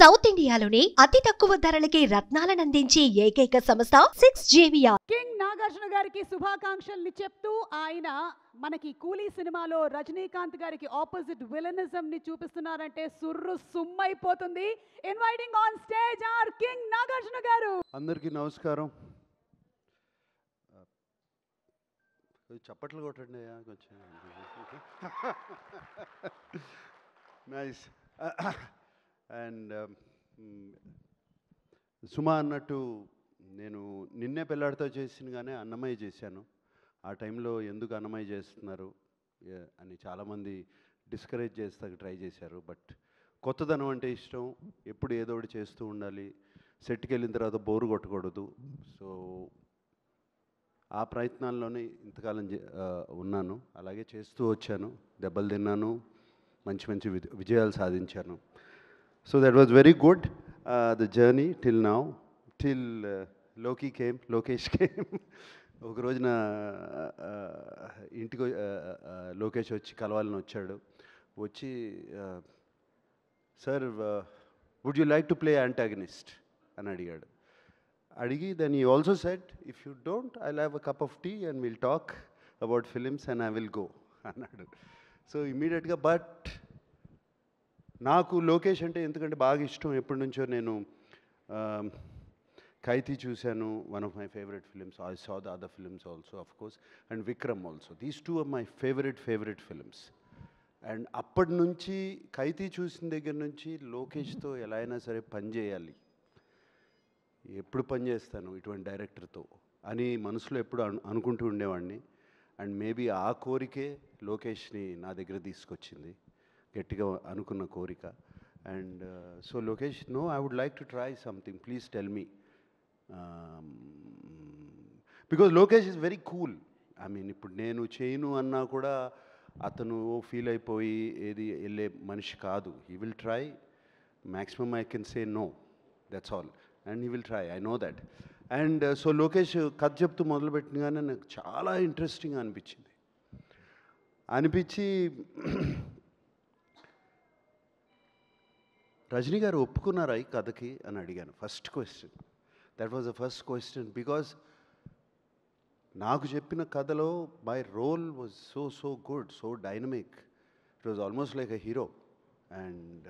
South ఇండియాలోనే అతి తక్కువ ధరలకి రత్నాలనందించే ఏకైక సంస్థ 6JVR. కింగ్ నాగార్జున గారికి శుభాకాంక్షల్ని చెప్తూ ఆయన మనకి కూలీ సినిమాలో రజనీకాంత్ గారికి ఆపోజిట్ విలనిజం ని చూపిస్తున్నారంటే సుర్రు సుమ్మైపోతుంది. Inviting on stage R King Nagarjuna garu. అందరికీ నమస్కారం. చప్పట్లు కొట్టండి కొంచెం. నైస్. అండ్ సుమా అన్నట్టు నేను నిన్నే పెళ్ళాడితో చేసినగానే అన్నమయ్య చేశాను. ఆ టైంలో ఎందుకు అన్నమయ్య చేస్తున్నారు అని చాలామంది డిస్కరేజ్ చేస్తాకి ట్రై చేశారు. బట్ కొత్తదనం అంటే ఇష్టం, ఎప్పుడు ఏదో ఒకటి చేస్తూ ఉండాలి, సెట్కి వెళ్ళిన తర్వాత బోరు కొట్టకూడదు. సో ఆ ప్రయత్నాల్లోనే ఇంతకాలం ఉన్నాను, అలాగే చేస్తూ వచ్చాను, దెబ్బలు తిన్నాను, మంచి మంచి విజయాలు సాధించాను. So that was very good the journey till now, till Lokesh came. ఒక రోజున ఇంటికి లోకేష్ వచ్చి కలవాలని వచ్చాడు. వచ్చి sir would you like to play antagonist అని అడిగాడు. అడిగి then he also said if you don't I'll have a cup of tea and will talk about films and I will go అన్నాడు. సో ఇమీడియట్గా బట్ నాకు లోకేష్ అంటే ఎందుకంటే బాగా ఇష్టం ఎప్పటి నుంచో. నేను ఖైదీ చూశాను, one of my favourite films. I saw the other films also of course, and Vikram also. These two are my favourite films. And అప్పటి నుంచి ఖైదీ చూసిన దగ్గర నుంచి లోకేష్తో ఎలా అయినా సరే పని చేయాలి, ఎప్పుడు పని చేస్తాను ఇటువంటి డైరెక్టర్తో అని మనసులో ఎప్పుడు అనుకుంటూ ఉండేవాడిని. అండ్ మేబీ ఆ కోరికే లోకేష్ని నా దగ్గర తీసుకొచ్చింది, గట్టిగా అనుకున్న కోరిక. And so Lokesh, no, I would like to try something, please tell me. Because Lokesh is very cool. I mean ఇప్పుడు నేను చేయను అన్నా కూడా అతను ఫీల్ అయిపోయి ఏది వెళ్ళే మనిషి కాదు. He will try, maximum I can say no, that's all, and he will try, I know that. And so Lokesh కథ చెప్తూ మొదలుపెట్టినగానే నాకు చాలా ఇంట్రెస్టింగ్ అనిపించి రజనీ గారు ఒప్పుకున్నారా ఈ కథకి అని అడిగాను. First question, that was the first question. Because నాకు చెప్పిన కథలో my role was so good, so dynamic, it was almost like a hero. And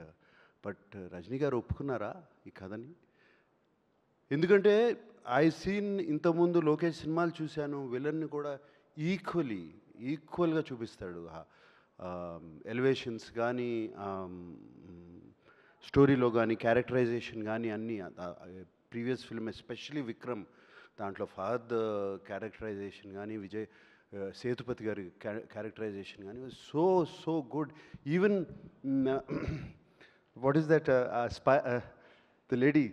but Rajini గారు ఒప్పుకున్నారా ఈ కథని? ఎందుకంటే ఐ సీన్ ఇంతకుముందు లోకేష్ సినిమాలు చూశాను, విలన్ని కూడా ఈక్వల్గా చూపిస్తాడు. ఎలివేషన్స్ కానీ, స్టోరీలో కానీ, క్యారెక్టరైజేషన్ కానీ అన్నీ. ప్రీవియస్ ఫిల్మ్ ఎస్పెషలీ విక్రమ్, దాంట్లో ఫహద్ క్యారెక్టరైజేషన్ కానీ, విజయ్ సేతుపతి గారి క్యారెక్టరైజేషన్ కానీ so good. Even what is that the lady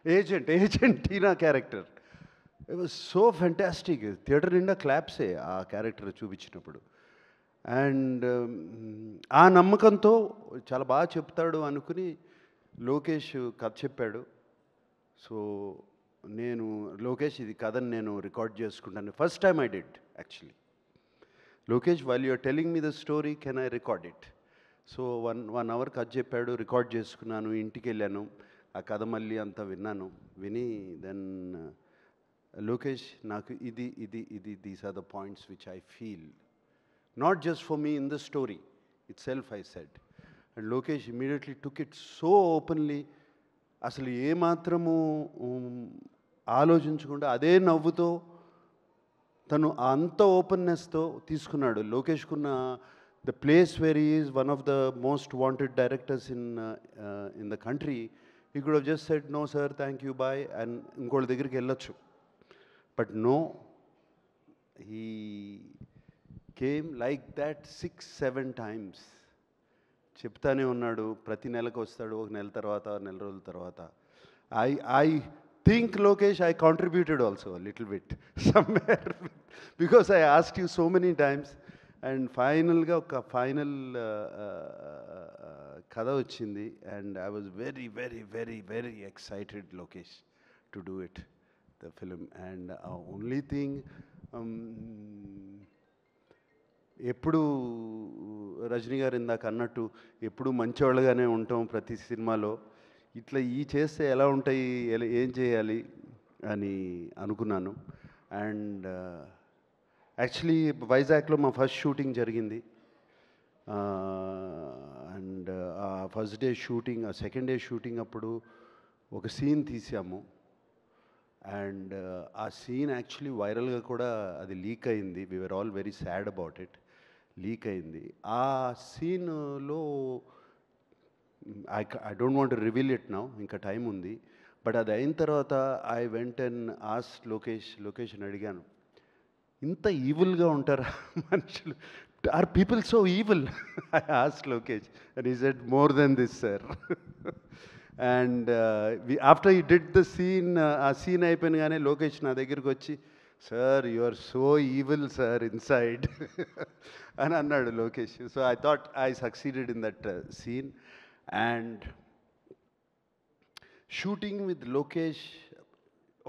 agent Tina character, it was so fantastic. Theatre నిండా క్లాప్సే ఆ క్యారెక్టర్ చూపించినప్పుడు. అండ్ ఆ నమ్మకంతో చాలా బాగా చెప్తాడు అనుకుని లోకేష్ కథ చెప్పాడు. సో నేను లోకేష్ ఇది కథని నేను రికార్డ్ చేసుకుంటాను. First time I did actually. Lokesh, while you're telling me the story, can I record it? So one hour కథ చెప్పాడు, రికార్డ్ చేసుకున్నాను, ఇంటికి వెళ్ళాను, ఆ కథ మళ్ళీ అంతా విని దెన్ లోకేష్, నాకు ఇది these are the points which I feel, not just for me in the story itself, I said. And Lokesh immediately took it so openly, అసలు ఏమాత్రము ఆలోచించకుండా అదే నవ్వుతో తను అంత ఓపెన్నెస్తో తీసుకున్నాడు. లోకేష్కున్న the place where he is one of the most wanted directors in the country, he could have just said no sir, thank you, bye, and ఇంకోళ్ళ దగ్గరికి వెళ్ళొచ్చు. But no, he came like that 6-7 times. చెప్తానే ఉన్నాడు, ప్రతి నెలకు వస్తాడు, ఒక నెల తర్వాత, నెల రోజుల తర్వాత. I think Lokesh, I contributed also little bit somewhere, because I asked you so many times. And ఫైనల్గా ఒక ఫైనల్ కథ వచ్చింది. And I was very excited, Lokesh, to do it, the film. And only thing, ఎప్పుడు రజనీ గారు ఇందాక అన్నట్టు ఎప్పుడూ మంచివాళ్ళుగానే ఉంటాం ప్రతి సినిమాలో, ఇట్లా చేస్తే ఎలా ఉంటాయి, ఏం చేయాలి అని అనుకున్నాను. అండ్ యాక్చువల్లీ వైజాగ్లో మా ఫస్ట్ షూటింగ్ జరిగింది. అండ్ ఆ ఫస్ట్ డే షూటింగ్, ఆ సెకండ్ డే షూటింగ్ అప్పుడు ఒక సీన్ తీసాము. అండ్ ఆ సీన్ యాక్చువల్లీ వైరల్గా కూడా అది లీక్ అయింది. We were all very sad about it. Leak అయింది ఆ సీన్లో. I don't want reveal it now, ఇంకా టైం ఉంది. బట్ అది అయిన తర్వాత ఐ వెంట్ అండ్ ఆస్ లొకేషన్ అడిగాను, ఇంత ఈవిల్గా ఉంటారా మనుషులు, or people so evil? I ఆస్ Lokesh and he said more than this sir. And after he did the scene, ఆ సీన్ అయిపోయినగానే లోకేష్ నా దగ్గరికి వచ్చి, sir you are so evil sir inside అని అన్నాడు Lokesh. So I thought I succeeded in that scene. And shooting with Lokesh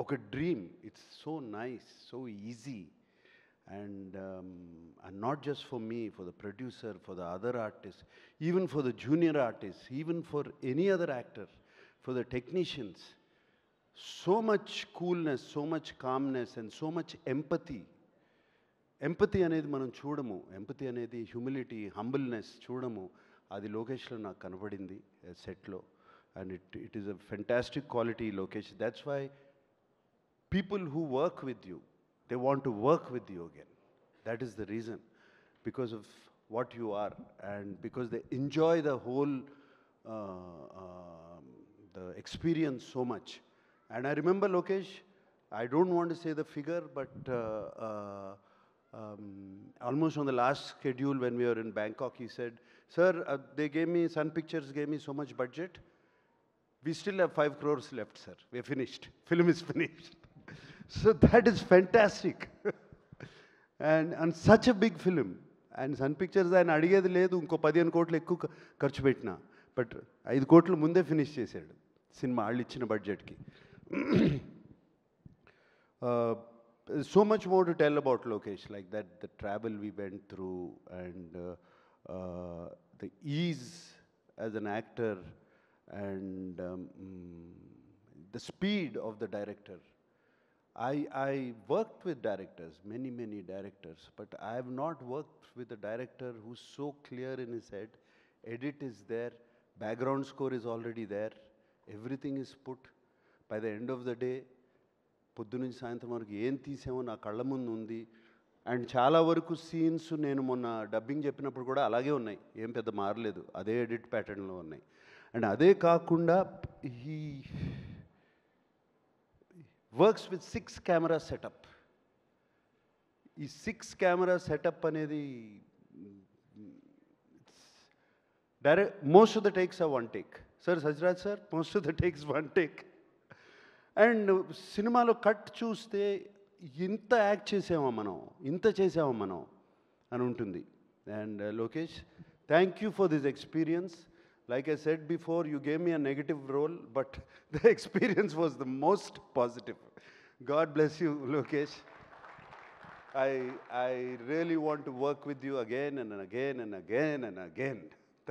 ఒక dream. It's so nice, so easy. And not just for me, for the producer, for the other artists, even for the junior artists, even for any other actor, for the technicians. So much coolness, so much calmness and so much empathy. Empathy అనేది మనం చూడము, empathy అనేది humility, humbleness చూడము. అది లోకేష్లో నాకు కనపడింది సెట్లో. And it is a fantastic quality Lokesh. That's why people who work with you, they want to work with you again. That is the reason, because of what you are and because they enjoy the whole the experience so much. And I remember Lokesh, I don't want to say the figure, but almost on the last schedule when we were in Bangkok, he said, sir, they gave me, Sun Pictures gave me so much budget, we still have 5 crores left, sir. We're finished. Film is finished. So that is fantastic. And such a big film. And Sun Pictures ఆయన అడిగేది లేదు, ఇంకో 15 కోట్లు ఎక్కువ ఖర్చు పెట్టినా, but 5 కోట్లు ముందే ఫినిష్ చేశాడు సినిమా వాళ్ళు ఇచ్చిన బడ్జెట్కి. So much more to tell about Lokesh, like that, the travel we went through and the ease as an actor and the speed of the director. I worked with directors, many directors, but I have not worked with a director who's so clear in his head. Edit is there, background score is already there, everything is put. By the end of the day, పొద్దు నుంచి సాయంత్రం వరకు ఏం తీసామో నా కళ్ళ ముందు ఉంది. And చాలా వరకు సీన్స్ నేను మొన్న డబ్బింగ్ చెప్పినప్పుడు కూడా అలాగే ఉన్నాయి, ఏం పెద్ద మారలేదు, అదే ఎడిట్ ప్యాటర్న్లో ఉన్నాయి. అండ్ అదే కాకుండా ఈ వర్క్స్ విత్ 6 కెమెరా సెటప్. ఈ 6 కెమెరా సెటప్ అనేది direct, most of the takes are 1 take. Sir సజ్రాజ్ sir, most of the takes 1 take. And సినిమాలో కట్ చూస్తే ఇంత యాక్ట్ చేసామా మనం, ఇంత చేసామా మనం అని ఉంటుంది. And Lokesh, thank you for this experience. Like I said before, you gave me a negative role, but the experience was the most positive. God bless you, Lokesh. I really want to work with you again and again and again and again.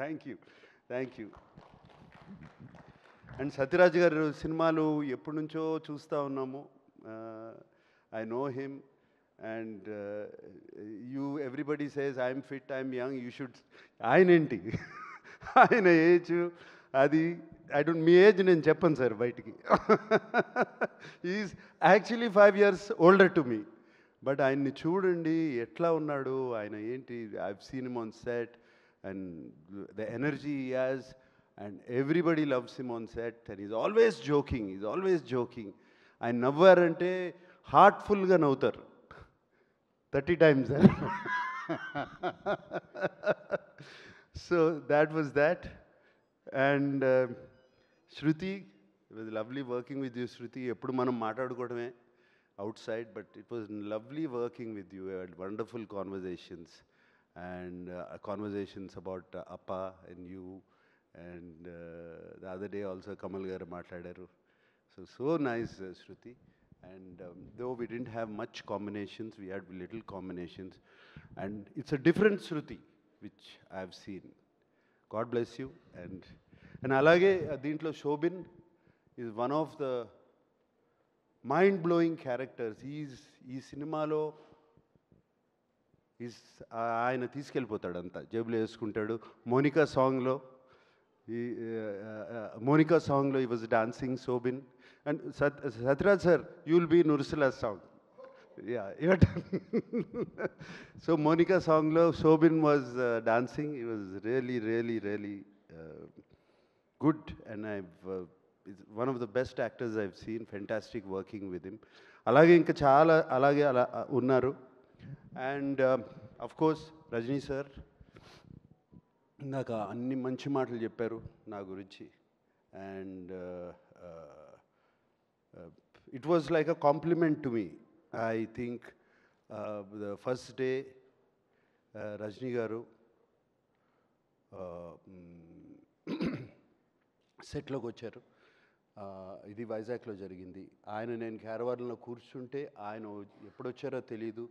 Thank you. Thank you. And Sathyaraj గారు సినిమాలు ఎప్పటి నుంచో చూస్తూ ఉన్నాము. I know him and everybody says I'm fit, I'm young, you should. ఆయన ఏంటి, ఆయన age అది, ఐ డోంట్, మీ ఏజ్ నేను చెప్పను సార్ బయటికి. Is actually 5 years older to me. But ఆయన్ని చూడండి ఎట్లా ఉన్నాడు, ఆయన ఏంటి. I have seen him on set and the energy he has. And everybody loves him on set and he's always joking, ఆయన నవ్వారంటే హార్ట్ఫుల్గా నవ్వుతారు 30 times. So that was that. And Shruti, it was lovely working with you, Shruti. ఎప్పుడు మనం మాట్లాడుకోవడమే outside, but it was lovely working with you. We had wonderful conversations and conversations about Appa and you. And the other day also Kamal garu matladaru. So nice, Shruti. And though we didn't have much combinations, we had little combinations. And it's a different Shruti. which I have seen. God bless you. And alage దీంట్లో Soubin is one of the mind-blowing characters. ఈ సినిమాలో ఆయన తీసుకెళ్ళిపోతాడు అంతా, జేబులో వేసుకుంటాడు. Monica సాంగ్లో ఈ was dancing Soubin. And Sathyaraj sir, you will be in Ursula song. Yeah. So Monica songlo Shobin was dancing. He was really good, and is one of the best actors I've seen. Fantastic working with him. Alage inka chaala alage unnaru. And of course Rajni sir indaka anni manchi maatlu chepparu na gurinchi, and it was like a compliment to me. I think the first day Rajni garu సెట్లోకి వచ్చారు. ఇది వైజాగ్లో జరిగింది. నేను క్యారవాన్లో కూర్చుంటే ఆయన ఎప్పుడొచ్చారో తెలీదు.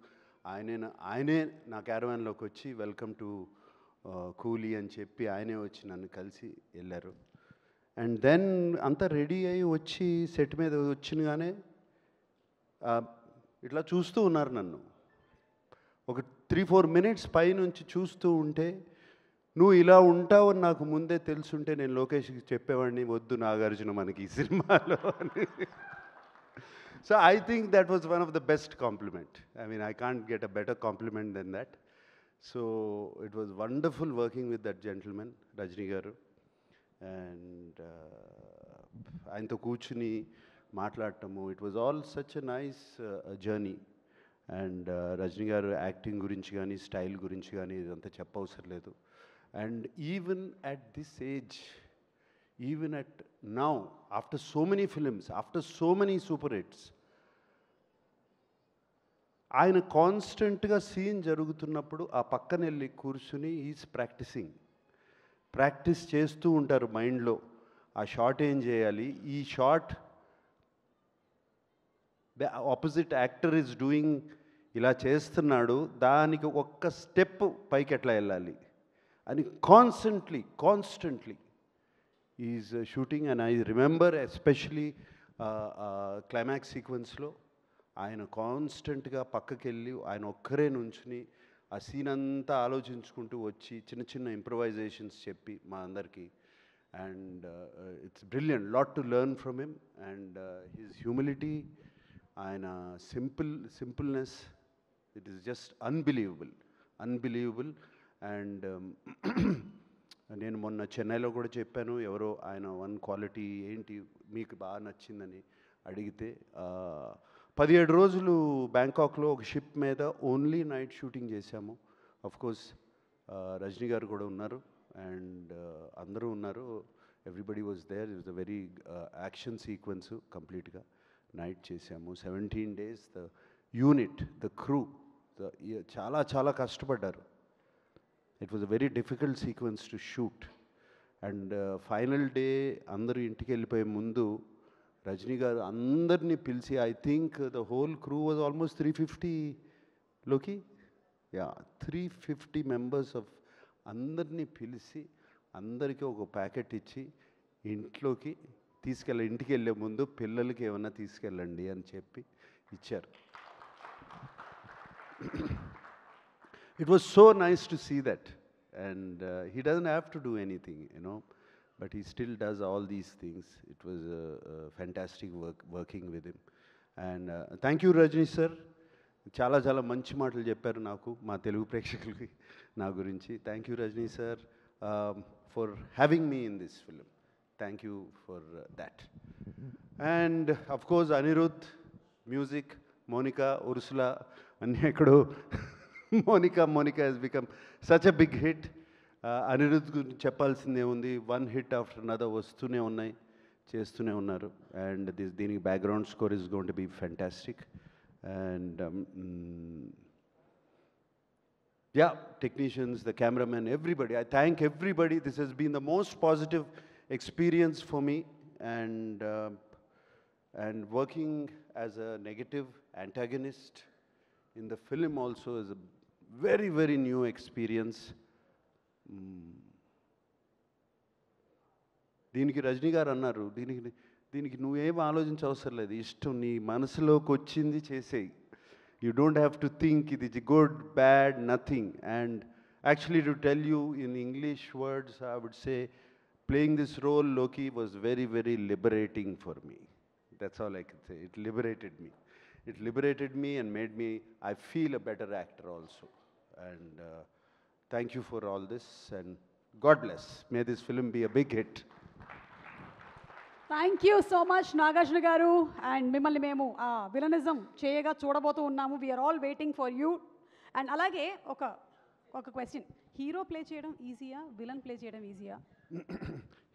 ఆయనే నా క్యారవాన్లోకి వచ్చి వెల్కమ్ టు కూలీ అని చెప్పి ఆయనే వచ్చి నన్ను కలిసి వెళ్ళారు. అండ్ దెన్ అంతా రెడీ అయ్యి వచ్చి సెట్ మీద వచ్చినగానే ఇట్లా చూస్తూ ఉన్నారు నన్ను. ఒక 3-4 మినిట్స్ పైనుంచి చూస్తూ ఉంటే, నువ్వు ఇలా ఉంటావని నాకు ముందే తెలుసుంటే నేను లోకేష్కి చెప్పేవాడిని, వద్దు నాగార్జున మనకి ఈ సినిమాలో అని. So I think that was one of the best compliment. I mean, I can't get a better compliment than that. So it was wonderful working with that gentlemen Rajini garu. And ఆయనతో కూర్చుని మాట్లాడటము, it was all such a nice journey. And Rajini garu acting గురించి కానీ style గురించి కానీ ఇదంతా చెప్పవసరం లేదు. And even at this age, even at now, after so many films, after so many super hits, ఆయన కాన్స్టెంట్గా సీన్ జరుగుతున్నప్పుడు ఆ పక్కన వెళ్ళి కూర్చుని ఈజ్ ప్రాక్టీస్ చేస్తూ ఉంటారు మైండ్లో. ఆ షాట్ ఏం చేయాలి, ఈ shot the opposite actor is doing, ఇలా చేస్తున్నాడు, దానికి ఒక్క స్టెప్ పైకి ఎట్లా వెళ్ళాలి అని constantly is shooting. And I remember especially climax సీక్వెన్స్లో ఆయన కాన్స్టెంట్గా పక్కకి వెళ్ళి ఆయన ఒక్కరే నుంచుని ఆ సీన్ అంతా ఆలోచించుకుంటూ వచ్చి చిన్న చిన్న ఇంప్రవైజేషన్స్ చెప్పి మా అందరికీ. And it's brilliant, lot to learn from him. And his humility, ఆయన సింపుల్నెస్, it is just unbelievable. And నేను మొన్న చెన్నైలో కూడా చెప్పాను, ఎవరో ఆయన వన్ క్వాలిటీ ఏంటి మీకు బాగా నచ్చిందని అడిగితే, 17 రోజులు బ్యాంకాక్లో ఒక షిప్ మీద ఓన్లీ నైట్ షూటింగ్ చేశాము. అఫ్కోర్స్ రజనీ గారు కూడా ఉన్నారు, అండ్ అందరూ ఉన్నారు. Everybody was there. It was a very action sequence. కంప్లీట్గా నైట్ చేశాము. 17 days. The unit, the crew చాలా కష్టపడ్డారు. It was a very difficult sequence to shoot. And final day అందరూ ఇంటికి వెళ్ళిపోయే ముందు రజనీ గారు అందరినీ పిలిచి, I think the whole crew was almost 350 350 members of అందరినీ పిలిచి అందరికీ ఒక ప్యాకెట్ ఇచ్చి ఇంట్లోకి ఇంటికి వెళ్ళే ముందు పిల్లలకి ఏమన్నా తీసుకెళ్ళండి అని చెప్పి ఇచ్చారు. It was so nice to see that. And he doesn't have to do anything, but he still does all these things. It was fantastic working with him. And thank you, Rajni sir. చాలా మంచి మాటలు చెప్పారు నాకు, మా తెలుగు ప్రేక్షకులకి నా గురించి. Thank you Rajini sir for having me in this film. Thank you for that. And of course Anirudh, music, Monica, Ursula అన్నీ ఎక్కడో. Monika has become such a big hit. Anirudh గురించి చెప్పాల్సిందే ఉంది. వన్ హిట్ ఆఫ్టర్ అనదర్ వస్తూనే ఉన్నాయి, చేస్తూనే ఉన్నారు. అండ్ దీనికి background score is going to be fantastic. And technicians, the cameraman, everybody. I thank everybody. This has been the most positive experience for me. And working as a negative antagonist in the film also is a very new experience. దీనికి రజనీ గారు అన్నారు, దీనికి నువ్వేం ఆలోచించవసరం లేదు, ఇష్టం నీ మనసులోకి వచ్చింది చేసేయి, you don't have to think ఇది good bad nothing. And actually to tell you in English words I would say playing this role Loki was very, very liberating for me. That's all I can say. It liberated me. It liberated me and made me, I feel a better actor also. And thank you for all this and God bless. May this film be a big hit. Thank you so much Nagarjuna గారు. అండ్ మిమ్మల్ని మేము villainism చేయగా చూడబోతూ ఉన్నాము. We're all waiting for you. అండ్ అలాగే ఒక క్వశ్చన్, హీరో ప్లే చేయడం ఈజీయా, విలన్ ప్లే చేయడం ఈజీయా?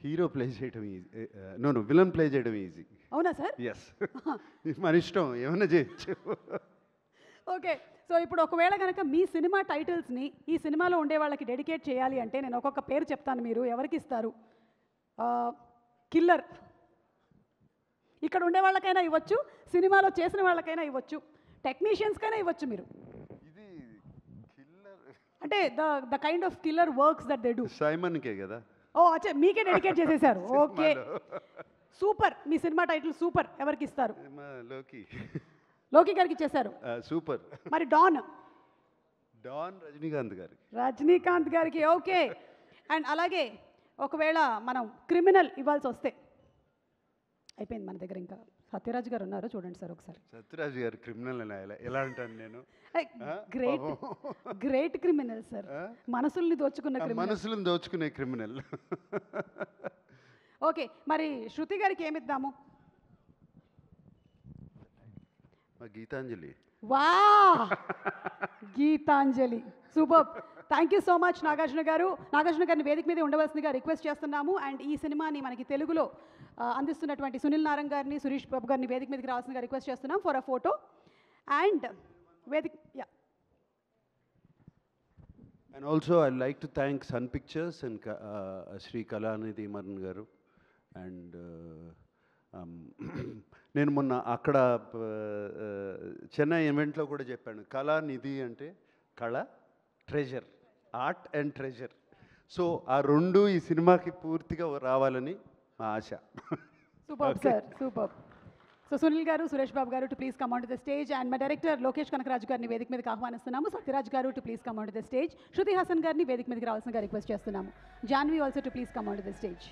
హీరో ప్లే చేయడం ఈజీ, నో విలన్ ప్లే చేయడం ఈజీ. అవునా సార్? ఎస్, మన ఇష్టం ఏమన్నా చేయొచ్చు. ఓకే, సో ఇప్పుడు ఒకవేళ కనుక మీ సినిమా టైటిల్స్ని ఈ సినిమాలో ఉండే వాళ్ళకి డెడికేట్ చేయాలి అంటే నేను ఒక్కొక్క పేరు చెప్తాను, మీరు ఎవరికి ఇస్తారు? కిల్లర్ ఇక్కడ ఉండే వాళ్ళకైనా ఇవ్వచ్చు, సినిమాలో చేసిన వాళ్ళకైనా ఇవ్వచ్చు, టెక్నీషియన్స్కైనా ఇవ్వచ్చు. మీరు అంటే the kind of killer works that they do. సైమన్కే కదా? ఓ అచ్చా, మీకే డెడికేట్ చేసేసారు. Okay, super. మీ సినిమా టైటిల్ సూపర్. ఎవరికి ఇస్తారు? లోకి గారికి ఇచ్చేశారు. సూపర్. మరి డాన్ రజనీకాంత్ గారికి. రజనీకాంత్ గారికి. ఓకే. అండ్ అలాగే ఒకవేళ మనం క్రిమినల్ ఇవ్వాల్సి వస్తే, అయిపోయింది మన దగ్గర, ఇంకా సత్యరాజ్ గారు ఉన్నారు, చూడండి సార్ ఒకసారి. సత్యరాజ్ గారు క్రిమినల్ ఎలా అంటాను నేను? గ్రేట్ క్రిమినల్ సార్, మనసుల్ని దోచుకునే క్రిమినల్. ఓకే, మరి శృతి గారికి ఏమిద్దాము? గీతాంజలి. వా, Geetanjali, super. Thank you so much Nagarjuna గారు. నాగార్జున గారిని వేదిక మీద ఉండవలసిందిగా రిక్వెస్ట్ చేస్తున్నాము. అండ్ ఈ సినిమాని మనకి తెలుగులో అందిస్తున్నటువంటి సునీల్ నారంగ్ గారిని, సురేష్ బాబు గారిని వేదిక మీదకి రావాల్సిందిగా రిక్వెస్ట్ చేస్తున్నాం ఫర్ అ ఫోటో. అండ్ వేదిక And also I'd like to thank Sun Pictures and Sri Kalanidhi Maran garu. And నేను మొన్న అక్కడ చెన్నై ఈవెంట్లో కూడా చెప్పాను, కళానిధి అంటే కళ, treasure, art and treasure. So ఆ రెండు ఈ సినిమాకి పూర్తిగా రావాలని మా ఆశ. Super sir, super. So Sunil garu, Suresh Babu garu to please come on to the stage. And మా డైరెక్టర్ లోకేష్ కనకరాజు గారిని వేదిక మీదకి ఆహ్వానిస్తున్నాము. Sathyaraj garu to please come on to the stage. Shruti Haasan గారిని వేదిక మీదకి రావాల్సిందిగా రిక్వెస్ట్ చేస్తున్నాము. Janhvi also to please come on to the stage.